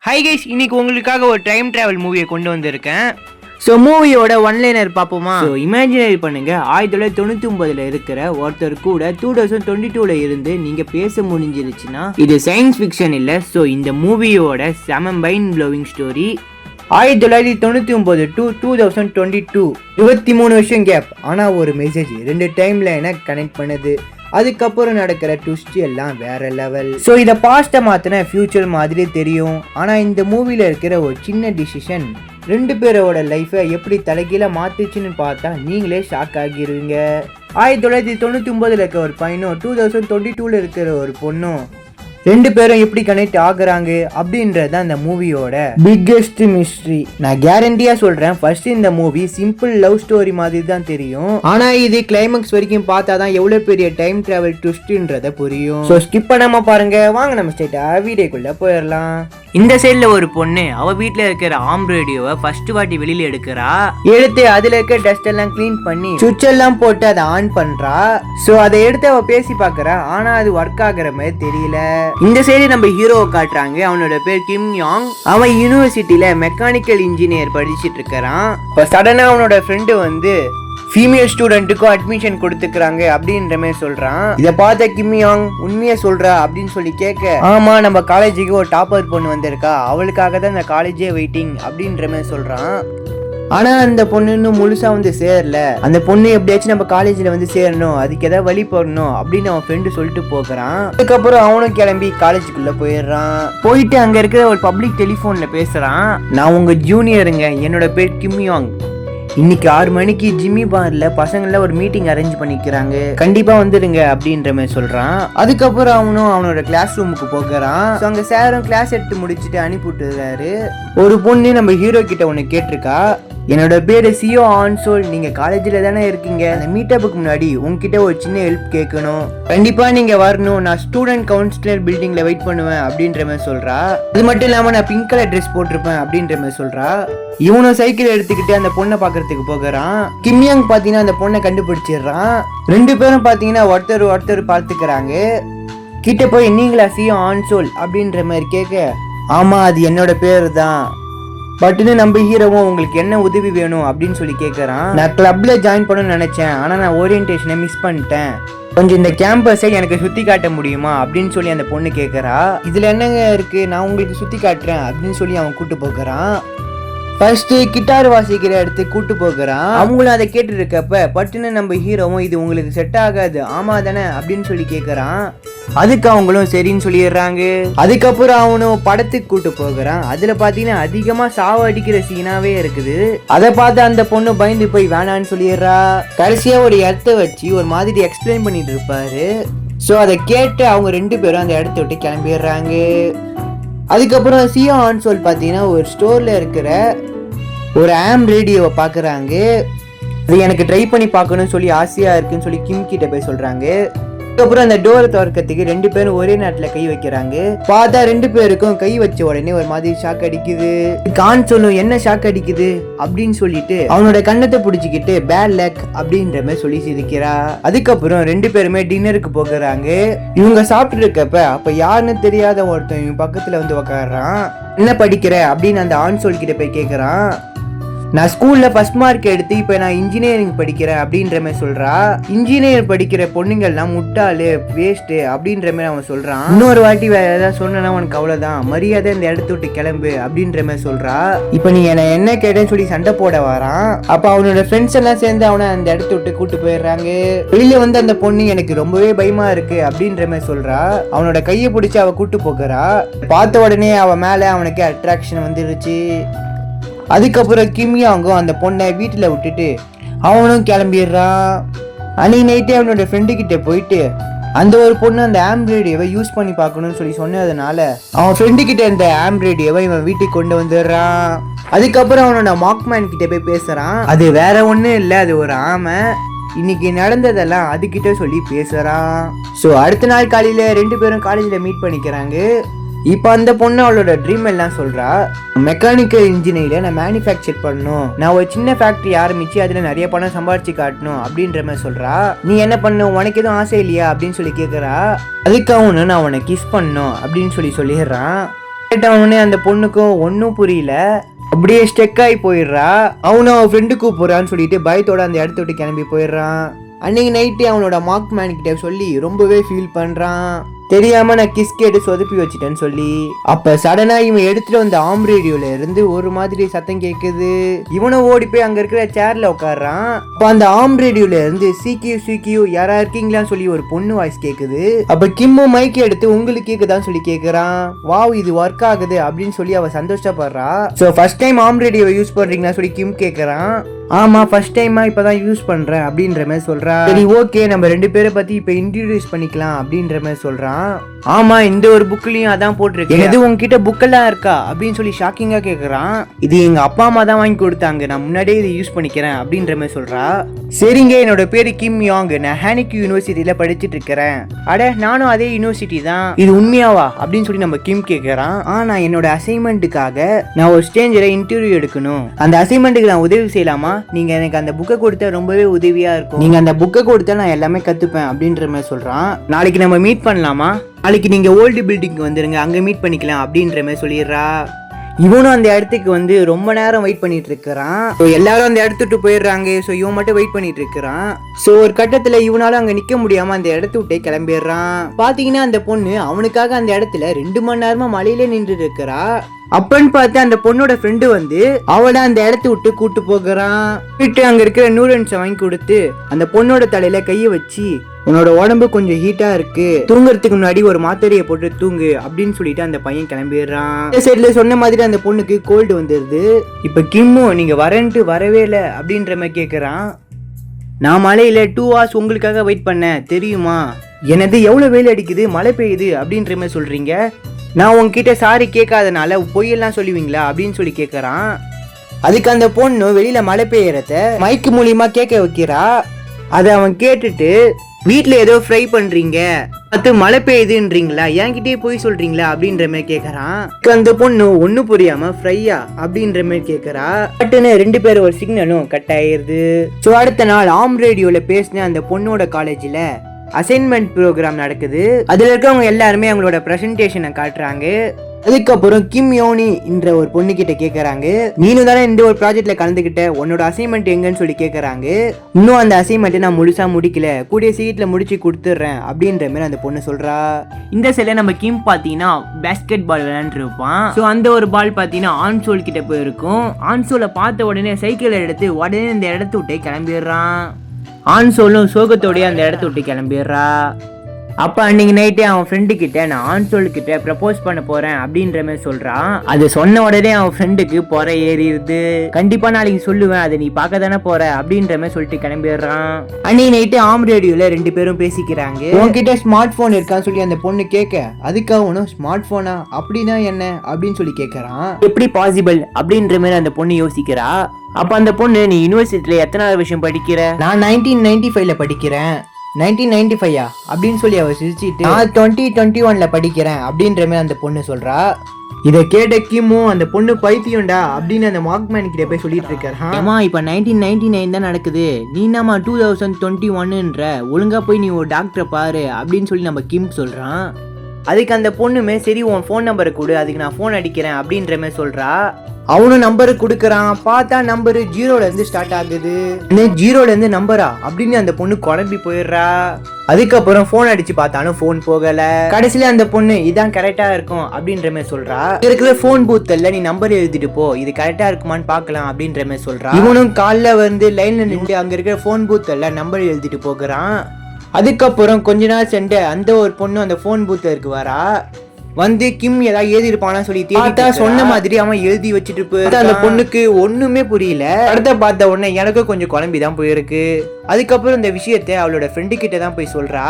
Hi guys, இன்னைக்கு உங்களுக்காக ஒரு டைம் டிராவல் மூவியை கொண்டு வந்திருக்கேன். ஸோ மூவியோட ஒன்லைனர் பார்ப்போமா? ஸோ இமேஜினரி பண்ணுங்க, 1999 இருக்கிற ஒருத்தர் கூட 2022 இருந்து நீங்க பேச முடிஞ்சிருச்சுன்னா இது சயின்ஸ் ஃபிக்ஷன் இல்லை. ஸோ இந்த மூவியோட செம மைண்ட் ப்ளோவிங் ஸ்டோரி. 1999 to 2022 23 வருஷம் கேப். ஆனால் ஒரு மெசேஜ் 2 டைம் லைனை கனெக்ட் பண்ணுது. அதுக்கப்புறம் நடக்கிற ட்விஸ்ட் எல்லாம் வேற லெவல். ஸோ இதை பாஸ்ட்டை மாற்றின ஃபியூச்சர் மாதிரி தெரியும். ஆனால் இந்த மூவியில் இருக்கிற ஒரு சின்ன டிசிஷன் 2 பேரோட லைஃப்பை எப்படி தலைகீழ மாற்றுச்சுன்னு பார்த்தா நீங்களே ஷாக் ஆகிருவீங்க. 1999 இருக்க ஒரு பையனும் 2022 இருக்கிற ஒரு பொண்ணும் 2 பேரும் எப்படி கனெக்ட் ஆகுறாங்க அப்படின்றது தான் இந்த மூவியோட பிக்கெஸ்ட் மிஸ்ட்ரி. நான் கேரண்டியா சொல்றேன், ஃபர்ஸ்ட் இந்த மூவி சிம்பிள் லவ் ஸ்டோரி மாதிரி தான் தெரியும். ஆனா இது கிளைமேக்ஸ் வரைக்கும் பார்த்தா தான் எவ்வளவு பெரிய டைம் டிராவல் ட்விஸ்ட்ன்றத புரியும். ஸோ ஸ்கிப் பண்ணாம பாருங்க. வாங்க நம்ம ஸ்ட்ரைட்டா வீடியோக்குள்ள போயிடலாம். இந்த சைட்ல ஒரு பொண்ணு அவ வீட்டுல இருக்கிற ஆம் ரேடியோவை ஃபர்ஸ்ட் வாட்டி வெளியில எடுத்து அதுல இருக்க டஸ்ட் எல்லாம் கிளீன் பண்ணி சுவிட்ச் எல்லாம் போட்டு அதை ஆன் பண்றா. சோ அதை எடுத்து அவ பேசி பாக்குறா. ஆனா அது ஒர்க் ஆகுற மாதிரி தெரியல. இந்த சைடு நம்ம ஹீரோவை காட்டுறாங்க. அவனோட பேர் கிம் யாங். அவன் யூனிவர்சிட்டியில மெக்கானிக்கல் இன்ஜினியர் படிச்சுட்டு இருக்கிறான். இப்ப சடனா அவனோட ஃப்ரெண்டு வந்து ஃபீமேல் ஸ்டூடெண்ட்டுக்கும் அட்மிஷன் கொடுத்துக்கிறாங்க அப்படின்ற மாதிரி சொல்றான். இதை பார்த்த கிம் யாங் உண்மையா சொல்றா அப்படின்னு சொல்லி கேட்க, ஆமா நம்ம காலேஜுக்கு ஒரு டாப்பர் பொண்ணு வந்திருக்கா, அவளுக்காக தான் இந்த காலேஜே வெயிட்டிங் அப்படின்ற மாதிரி சொல்றான். ஆனா அந்த பொண்ணு இன்னும் முழுசா வந்து சேரல. அந்த பொண்ணு எப்படியாச்சும் நம்ம காலேஜ்ல வந்து சேரணும், அதுக்கு ஏதாவது வழி போடணும் அப்படின்னு அவன் ஃப்ரெண்டு சொல்லிட்டு போகிறான். அதுக்கப்புறம் அவனும் கிளம்பி காலேஜுக்குள்ள போயிடுறான். போயிட்டு அங்க இருக்கிற ஒரு பப்ளிக் டெலிஃபோன்ல பேசுறான். நான் உங்க ஜூனியருங்க, என்னோட பேர் கிம் யாங். இன்னைக்கு 6 மணிக்கு ஜிம்மி பார்ல பசங்கள ஒரு மீட்டிங் அரேஞ்ச் பண்ணிக்கிறாங்க, கண்டிப்பா வந்துடுங்க அப்படின்ற மாதிரி சொல்றான். அதுக்கப்புறம் அவனும் அவனோட கிளாஸ் ரூமுக்கு போகிறான். அங்க சாரும் கிளாஸ் எடுத்து முடிச்சுட்டு அனுப்பி விட்டுறாரு. ஒரு பொண்ணு நம்ம ஹீரோ கிட்ட ஒண்ணு கேட்டிருக்கா. என்னோட பேரு சியோ ஆன்சோல், நீங்க காலேஜ்ல தானே இருக்கீங்க, அந்த மீட்டப்புக்கு முன்னாடி உங்ககிட்ட ஒரு சின்ன ஹெல்ப் கேட்கணும், கண்டிப்பா நீங்க வரணும், நான் ஸ்டூடெண்ட் கவுன்சிலர் பில்டிங்ல வெயிட் பண்ணுவேன் அப்படின்ற மாதிரி சொல்றா. அது மட்டும் இல்லாம நான் பிங்க் கலர் ட்ரெஸ் போட்டிருப்பேன் அப்படின்ற மாதிரி சொல்றா. இவனும் சைக்கிள் எடுத்துக்கிட்டு அந்த பொண்ணை பாக்குறதுக்கு போகிறான். கிம் யாங் பாத்தீங்கன்னா அந்த பொண்ணை கண்டுபிடிச்சிடுறான். 2 பேரும் பாத்தீங்கன்னா ஒருத்தர் பார்த்துக்கிறாங்க. கிட்ட போய் நீங்களா சியோ ஆன்சோல் அப்படின்ற மாதிரி கேட்க, ஆமா அது என்னோட பேரு தான், பட்டுன்னு நம்ம ஹீரோவும் உங்களுக்கு என்ன உதவி வேணும் அப்படின்னு சொல்லி கேட்கறான். நான் கிளப்ல ஜாயின் பண்ணணும்னு நினைச்சேன், ஆனா நான் ஓரியன்டேஷனை மிஸ் பண்ணிட்டேன், கொஞ்சம் இந்த கேம்பஸை எனக்கு சுத்தி காட்ட முடியுமா அப்படின்னு சொல்லி அந்த பொண்ணு கேட்கறா. இதுல என்னங்க இருக்கு, நான் உங்களுக்கு சுத்தி காட்டுறேன் அப்படின்னு சொல்லி அவன் கூட்டு போகிறான். ஃபர்ஸ்ட் கிட்டார் வாசிக்கிற இடத்துக்கு கூட்டு போகிறான். அவங்களும் அதை கேட்டு இருக்கப்ப பட்டுன்னு நம்ம ஹீரோவும் இது உங்களுக்கு செட் ஆகாது, ஆமா தானே அப்படின்னு சொல்லி கேட்கறான். அதுக்கு அவங்களும் சரின்னு சொல்லிடுறாங்க. அதுக்கப்புறம் அவனும் படத்துக்கு கூட்டு போகிறான். அதுல பாத்தீங்கன்னா அதிகமா சாவடிக்கிற சீனாவே இருக்குது. அதை பார்த்து அந்த பொண்ணு பயந்து போய் வேணான்னு சொல்லிடுறா. கடைசியா ஒரு இடத்த வச்சு ஒரு மாதிரி எக்ஸ்பிளைன் பண்ணிட்டு இருப்பாரு. ஸோ அதை கேட்டு அவங்க 2 பேரும் அந்த இடத்த விட்டு கிளம்பிடுறாங்க. அதுக்கப்புறம் சியோ ஆன்சோல் பார்த்தீங்கன்னா ஒரு ஸ்டோர்ல இருக்கிற ஒரு ஆம் ரேடியோவை பார்க்குறாங்க. அது எனக்கு ட்ரை பண்ணி பார்க்கணும்னு சொல்லி ஆசையா இருக்குன்னு சொல்லி கிம் கிட்ட போய் சொல்றாங்க. அதுக்கப்புறம் அந்த டோரை திறக்கிறதுக்கு 2 பேரும் ஒரே நேரத்தில் கை வைக்கிறாங்க. பார்த்தா 2 பேருக்கும் கை வச்ச உடனே ஒரு மாதிரி ஷாக் அடிக்குது. கான் சொல்லும் என்ன ஷாக் அடிக்குது அப்படின்னு சொல்லிட்டு அவனோட கண்ணத்தை பிடிச்சிக்கிட்டு பேட் லக் அப்படின்ற மாதிரி சொல்லி சிரிக்கிறா. அதுக்கப்புறம் 2 பேருமே டின்னருக்கு போகிறாங்க. இவங்க சாப்பிட்டு இருக்கப்ப அப்ப யாருன்னு தெரியாத ஒருத்தன் இவங்க பக்கத்துல வந்து உக்காடுறான். என்ன படிக்கிற அப்படின்னு அந்த ஆன்சோல் கிட்ட போய் கேட்கறான். நான் ஸ்கூல்ல ஃபர்ஸ்ட் மார்க் எடுத்து இப்ப நான் இன்ஜினியரிங் படிக்கிறேன் அப்படின்ற மாதிரி சொல்றா. இன்ஜினியர் படிக்கிற பொண்ணுங்கள்லாம் முட்டாளு வேஸ்ட் அப்படின்ற மாதிரி அவன் சொல்றான். இன்னொரு வாட்டி வேற ஏதாவது சொன்னா உனக்கு அவ்வளவுதான், மரியாதை இந்த இடத்த விட்டு கிளம்பு அப்படின்ற மாதிரி சொல்றா. இப்ப நீ என்ன கேட்டேன்னு சொல்லி சண்டை போட வரான். அப்ப அவனோட ஃப்ரெண்ட்ஸ் எல்லாம் சேர்ந்து அவனை அந்த இடத்த விட்டு கூட்டு போயிடுறாங்க. வெளியில வந்து அந்த பொண்ணு எனக்கு ரொம்பவே பயமா இருக்கு அப்படின்ற மாதிரி சொல்றா. அவனோட கையை பிடிச்சி அவ கூட்டு போகிறா. பார்த்த உடனே அவ மேல அவனுக்கு அட்ராக்ஷன் வந்துருச்சு. அதுக்கப்புறம் கிம் யாங்கும் அந்த பொண்ணை வீட்டில் விட்டுட்டு அவனும் கிளம்பிடுறான். அன்னைக்கு நைட்டே அவனோட ஃப்ரெண்டு கிட்ட போயிட்டு அந்த ஒரு பொண்ணு அந்த ஆம் ரேடியோவை யூஸ் பண்ணி பார்க்கணும்னு சொல்லி சொன்னதுனால அவன் ஃப்ரெண்டு கிட்ட இந்த ஆம் ரேடியோவை இவன் வீட்டுக்கு கொண்டு வந்துடுறான். அதுக்கப்புறம் அவனோட மாக்மேன் கிட்ட போய் பேசுறான். அது வேற ஒன்றும் இல்லை, அது ஒரு ஆமை. இன்னைக்கு நடந்ததெல்லாம் அதுகிட்ட சொல்லி பேசுறான். ஸோ அடுத்த நாள் காலையில 2 பேரும் காலேஜில் மீட் பண்ணிக்கிறாங்க. இப்போ அந்த பொண்ணு அவளோட ட்ரீம் எல்லாம் சொல்றா. மெக்கானிக்கல் இன்ஜினியரிங்ல நான் மேனுஃபேக்சர் பண்ணணும், நான் ஒரு சின்ன ஃபேக்டரி ஆரம்பிச்சு அதுல நிறைய பணம் சம்பாதிச்சு காட்டணும் அப்படின்ற மாதிரி சொல்றா. நீ என்ன பண்ண, உனக்கு எதுவும் ஆசை இல்லையா அப்படின்னு சொல்லி கேட்கறா. அதுக்கு அவனு நான் உன்னை கிஸ் பண்ணணும் அப்படின்னு சொல்லிடுறான். கேட்டவனே அந்த பொண்ணுக்கும் ஒன்றும் புரியல, அப்படியே ஸ்டெக் ஆகி போயிடுறா. அவனும் அவன் ஃப்ரெண்டு கூப்பிடுறான்னு சொல்லிட்டு பயத்தோட அந்த இடத்த விட்டு கிளம்பி போயிடுறான். அன்னைக்கு நைட்டு அவனோட மார்க் மேன் கிட்ட சொல்லி ரொம்பவே ஃபீல் பண்றான். தெரியாம நான் கிஸ் கேட்டு சொதப்பி வச்சிட்டேன்னு சொல்லி. அப்ப சடனா இவன் எடுத்துட்டு வந்த ஆம் ரேடியோல இருந்து ஒரு மாதிரி சத்தம் கேக்குது. இவனும் ஓடி போய் அங்க இருக்கிற சேர்ல உட்காடுறான். அப்ப அந்த ஆம் ரேடியோல இருந்து சீக்கியூ யாரா இருக்கீங்களான்னு சொல்லி ஒரு பொண்ணு வாய்ஸ் கேக்குது. அப்ப கிம்மும் மைக் எடுத்து உங்களுக்கு கேக்குதான்னு சொல்லி கேக்குறான். வாவ், இது ஒர்க் ஆகுது அப்படின்னு சொல்லி அவ சந்தோஷப்படுறா. சோ ஃபர்ஸ்ட் டைம் ஆம் ரேடியோ யூஸ் பண்றீங்களா சொல்லி கிம் கேக்குறான். ஆமா, ஃபர்ஸ்ட் டைமா இப்பதான் யூஸ் பண்றேன் அப்படின்ற மாதிரி சொல்றா. சரி ஓகே, நம்ம 2 பேரை பத்தி இப்ப இன்ட்ரோடியூஸ் பண்ணிக்கலாம் அப்படின்ற மாதிரி சொல்றான். ஆமா, இந்த ஒரு புக்லயும் அதான் போட்டிருக்கு. எது உங்ககிட்ட புக்கெல்லாம் இருக்கா அப்படின்னு சொல்லி ஷாக்கிங்கா கேக்குறான். இது எங்க அப்பா அம்மா தான் வாங்கி கொடுத்தாங்க, நான் முன்னாடியே இதை யூஸ் பண்ணிக்கிறேன் அப்படின்ற மாதிரி சொல்றா. சரிங்க, என்னோட பேரு கிம் யாங், நான் ஹானிக்யூ யூனிவர்சிட்டியில படிச்சுட்டு இருக்கிறேன். அட, நானும் அதே யூனிவர்சிட்டி தான், இது உண்மையாவா அப்படின்னு சொல்லி நம்ம கிம் கேக்குறான். நான் என்னோட அசைன்மெண்ட்டுக்காக நான் ஒரு ஸ்டேஜ்ல இன்டர்வியூ எடுக்கணும், அந்த அசைன்மெண்ட்டுக்கு நான் உதவி செய்யலாமா? நீங்க எனக்கு அந்த புக்கை கொடுத்தா ரொம்பவே உதவியா இருக்கும், நீங்க அந்த புக்கை கொடுத்தா நான் எல்லாமே கத்துப்பேன் அப்படின்ற மாதிரி சொல்றான். நாளைக்கு நம்ம மீட் பண்ணலாமா? நாளைக்கு நீங்க ஓல்டு பில்டிங் வந்துருங்க, அங்க மீட் பண்ணிக்கலாம் அப்படின்ற மாதிரி சொல்லிடுறா. இவனும் அந்த இடத்துக்கு வந்து ரொம்ப நேரம் வெயிட் பண்ணிட்டு இருக்கிறான். எல்லாரும் அந்த இடத்துட்டு போயிடுறாங்க. ஸோ இவன் மட்டும் வெயிட் பண்ணிட்டு இருக்கிறான். ஸோ ஒரு கட்டத்துல இவனால அங்க நிக்க முடியாம அந்த இடத்த விட்டே கிளம்பிடுறான். பாத்தீங்கன்னா அந்த பொண்ணு அவனுக்காக அந்த இடத்துல 2 மணி நேரமா மழையில நின்று இருக்கிறா. அப்பன்னு பார்த்து அந்த பொண்ணோட ஃப்ரெண்டு வந்து அவளை அந்த இடத்த விட்டு கூட்டு போகிறான். போயிட்டு அங்க இருக்கிற நூடுல்ஸை வாங்கி கொடுத்து அந்த பொண்ணோட தலையில கையை வச்சு, உன்னோட உடம்பு கொஞ்சம் ஹீட்டா இருக்கு, தூங்குறதுக்கு முன்னாடி ஒரு மாத்திரையை போட்டு தூங்கு அப்படின்னு சொல்லிட்டு அந்த பையன் கிளம்பிடுறான். சைட்ல சொன்ன மாதிரி அந்த பொண்ணுக்கு கோல்டு வந்துருது. இப்ப கிம்மும் நீங்க வரேன்ட்டு வரவே இல்லை அப்படின்ற மாதிரி கேக்குறான். நான் மழையில 2 hours உங்களுக்காக வெயிட் பண்ணேன் தெரியுமா? எனது எவ்வளவு வெயில் அடிக்குது, மழை பெய்யுது அப்படின்ற மாதிரி சொல்றீங்க, நான் உங்ககிட்ட சாரி கேட்காதனால பொய்யெல்லாம் சொல்லுவீங்களா அப்படின்னு சொல்லி கேட்கறான். அதுக்கு அந்த பொண்ணு வெளியில மழை பெய்யறத மைக்கு மூலியமா கேட்க வைக்கிறா. அதை அவன் கேட்டுட்டு, வீட்டுல ஏதோ ஃப்ரை பண்றீங்க, அது மழை பெய்யுதுன்றீங்களா, என்கிட்டயே போய் சொல்றீங்களா அப்படின்ற மாதிரி கேட்கறான். அந்த பொண்ணு ஒண்ணு புரியாம ஃப்ரையா அப்படின்ற மாதிரி கேட்கறா. பட்டுன்னு 2 பேரும் ஒரு சிக்னலும் கட் ஆயிருது. ஸோ அடுத்த நாள் ஆம் ரேடியோல பேசின அந்த பொண்ணோட காலேஜ்ல அசைன்மெண்ட் ப்ரோக்ராம் நடக்குது. அதுல இருக்கவங்க எல்லாருமே அவங்களோட பிரசன்டேஷனை காட்டுறாங்க. அதுக்கப்புறம் கிம் யோனி என்ற ஒரு பொண்ணு கிட்ட கேக்குறாங்க, நீனும் தானே இந்த ஒரு ப்ராஜெக்ட்ல கலந்துகிட்ட, உன்னோட அசைன்மெண்ட் எங்கன்னு சொல்லி கேக்குறாங்க. இன்னும் அந்த அசைன்மெண்ட் நான் முழுசா முடிக்கல, கூடிய சீக்கிரத்துல முடிச்சு கொடுத்துட்றேன் அப்படின்ற மாதிரி அந்த பொண்ணு சொல்றா. இந்த சில நம்ம கிம் பாத்தீங்கன்னா பேஸ்கெட் பால் விளையாண்டு இருப்பான். ஸோ அந்த ஒரு பால் பாத்தீங்கன்னா ஆன்சோல் கிட்ட போயிருக்கும். ஆன்சோலை பார்த்த உடனே சைக்கிள் எடுத்து உடனே இந்த இடத்த விட்டு கிளம்பிடுறான். ஆன்சோலும் சோகத்தோடய அந்த இடத்த விட்டு கிளம்பிடுறா. அப்ப அன்னைக்கு நைட்டே அவன் ஃப்ரெண்டு கிட்ட நான் ஆன்சோல் கிட்ட ப்ரப்போஸ் பண்ண போறேன் அப்படின்ற மாதிரி சொல்றான். அது சொன்ன உடனே அவன் ஃப்ரெண்டுக்கு பொற ஏறிடுது. கண்டிப்பா நாளைக்கு சொல்லுவேன், அதை நீ பார்க்க தானே போற அப்படின்ற மாதிரி சொல்லிட்டு கிளம்பிடுறான். அன்னைக்கு நைட்டு ஆம் ரேடியோல 2 பேரும் பேசிக்கிறாங்க. உன்கிட்ட ஸ்மார்ட் போன் இருக்கான்னு சொல்லி அந்த பொண்ணு கேட்க, அதுக்காக ஒன்னும் ஸ்மார்ட் போனா அப்படின்னா என்ன அப்படின்னு சொல்லி கேட்கறான். எப்படி பாசிபிள் அப்படின்ற மாதிரி அந்த பொண்ணு யோசிக்கிறா. அப்ப அந்த பொண்ணு, நீ யூனிவர்சிட்டியில எத்தனாவது விஷயம் படிக்கிற? நான் 1995ல படிக்கிறேன். 1995 அப்படின்னு சொல்லி அவ சிரிச்சிட்டு, நான் 2021ல படிக்கிறேன் அப்படின்ற மாதிரி அந்த பொண்ணு சொல்றா. இதை கேட்ட கிம்மும் அந்த பொண்ணு பைத்தியம்டா அப்படின்னு அந்த மார்க்மேன் கிட்ட போய் சொல்லிட்டு இருக்கான். ஆமா, இப்ப 1999 தான் நடக்குது, நீ நம்ம 2021ன்ற, ஒழுங்கா போய் நீ ஒரு டாக்டரை பாரு அப்படின்னு சொல்லி நம்ம கிம் சொல்றான். அதுக்கு அந்த பொண்ணுமே சரி உன் ஃபோன் நம்பரை கொடு, அதுக்கு நான் ஃபோன் அடிக்கிறேன் அப்படின்ற மாதிரி சொல்றா. அவனும் நம்பரு கொடுக்குறான். பார்த்தா நம்பரு 0ல இருந்து ஸ்டார்ட் ஆகுது. 0ல இருந்து நம்பரா அப்படின்னு அந்த பொண்ணு குழம்பி போயிடுறா. அதுக்கப்புறம் போன் அடிச்சு பார்த்தாலும் போன் போகல. கடைசியில அந்த பொண்ணு இதான் கரெக்டா இருக்கும் அப்படின்ற மாதிரி சொல்றா. இருக்கிற போன் பூத்துல நீ நம்பர் எழுதிட்டு போ, இது கரெக்டா இருக்குமான்னு பாக்கலாம் அப்படின்ற மாதிரி சொல்றா. இவனும் காலைல வந்து லைன்ல நின்று அங்க இருக்கிற போன் பூத்துல நம்பர் எழுதிட்டு போகிறான். அதுக்கப்புறம் கொஞ்ச நாள் சென்று அந்த ஒரு பொண்ணு அந்த போன் பூத்துக்கு வரா. வந்து கிம் ஏதாவது எழுதி இருப்பானா சொல்லி தேடிட்டா சொன்ன மாதிரி அவன் எழுதி வச்சுட்டு போய் அந்த பொண்ணுக்கு ஒண்ணுமே புரியல. அடுத்த பார்த்த உடனே எனக்கும் கொஞ்சம் குழம்பிதான் போயிருக்கு. அதுக்கப்புறம் இந்த விஷயத்த அவளோட ஃப்ரெண்டு கிட்ட தான் போய் சொல்றா.